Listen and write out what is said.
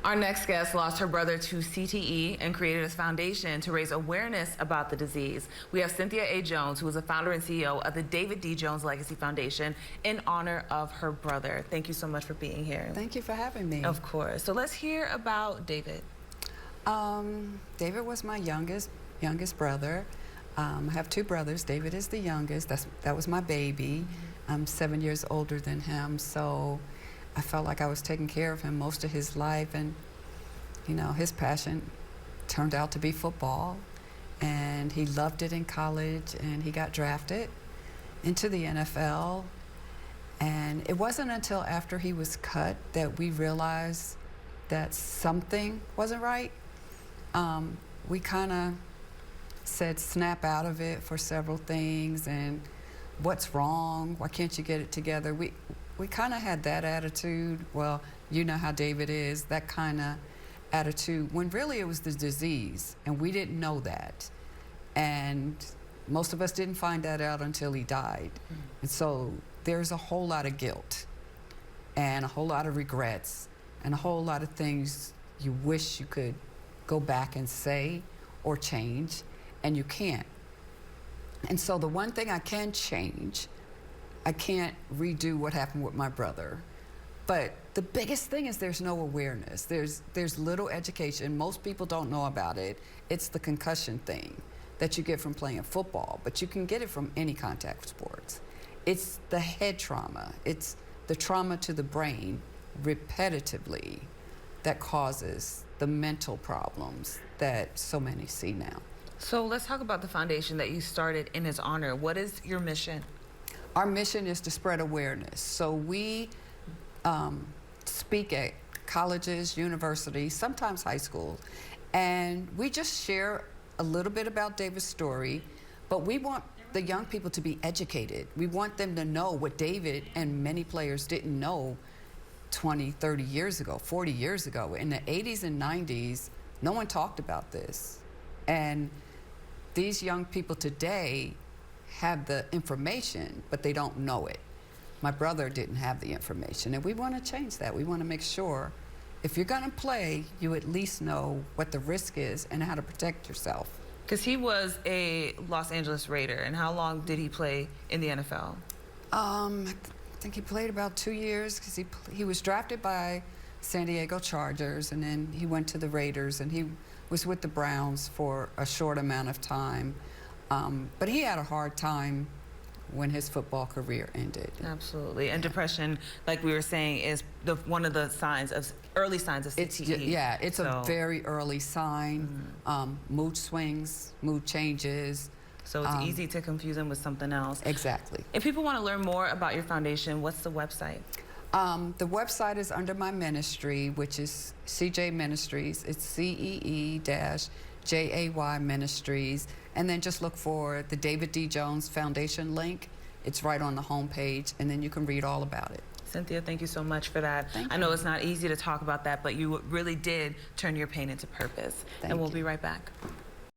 Our next guest lost her brother to CTE and created a foundation to raise awareness about the disease. We have Cynthia A. Jones, who is the founder and CEO of the David D. Jones Legacy Foundation, in honor of her brother. Thank you so much for being here. Thank you for having me. Of course. So let's hear about David. David was my youngest brother. I have two brothers. David is the youngest. That was my baby. I'm 7 years older than him, so I felt like I was taking care of him most of his life, and you know, his passion turned out to be football, and he loved it in college, and he got drafted into the NFL. And it wasn't until after he was cut that we realized that something wasn't right. We kind of said snap out of it for several things, and what's wrong? Why can't you get it together? We kind of had that attitude. Well, you know how David is, that kind of attitude, when really it was the disease, and we didn't know that. And most of us didn't find that out until he died. And so there's a whole lot of guilt and a whole lot of regrets and a whole lot of things you wish you could go back and say or change, and you can't. And so the one thing I can change, I can't redo what happened with my brother. But the biggest thing is there's no awareness. There's little education. Most people don't know about it. It's the concussion thing that you get from playing football, but you can get it from any contact sports. It's the head trauma. It's the trauma to the brain repetitively that causes the mental problems that so many see now. So let's talk about the foundation that you started in his honor. What is your mission? Our mission is to spread awareness. So we speak at colleges, universities, sometimes high schools, and we just share a little bit about David's story, but we want the young people to be educated. We want them to know what David and many players didn't know 20, 30 years ago, 40 years ago. In the 80s and 90s, no one talked about this. And these young people today have the information, but they don't know it. My brother didn't have the information, and we want to change that. We want to make sure if you're going to play, you at least know what the risk is and how to protect yourself. Because he was a Los Angeles Raider, and how long did he play in the NFL? I think he played about 2 years, because he was drafted by San Diego Chargers, and then he went to the Raiders, and he was with the Browns for a short amount of time. But he had a hard time when his football career ended. Absolutely. And depression, like we were saying, is one of the early signs of CTE. It's a very early sign. Mood swings, mood changes. So it's easy to confuse them with something else. Exactly. If people want to learn more about your foundation, what's the website? The website is under my ministry, which is Cee-Jay Ministries. It's CEE-JAY Ministries. And then just look for the David D. Jones Foundation link. It's right on the homepage, and then you can read all about it. Cynthia, thank you so much for that. I know it's not easy to talk about that, but you really did turn your pain into purpose. And we'll be right back.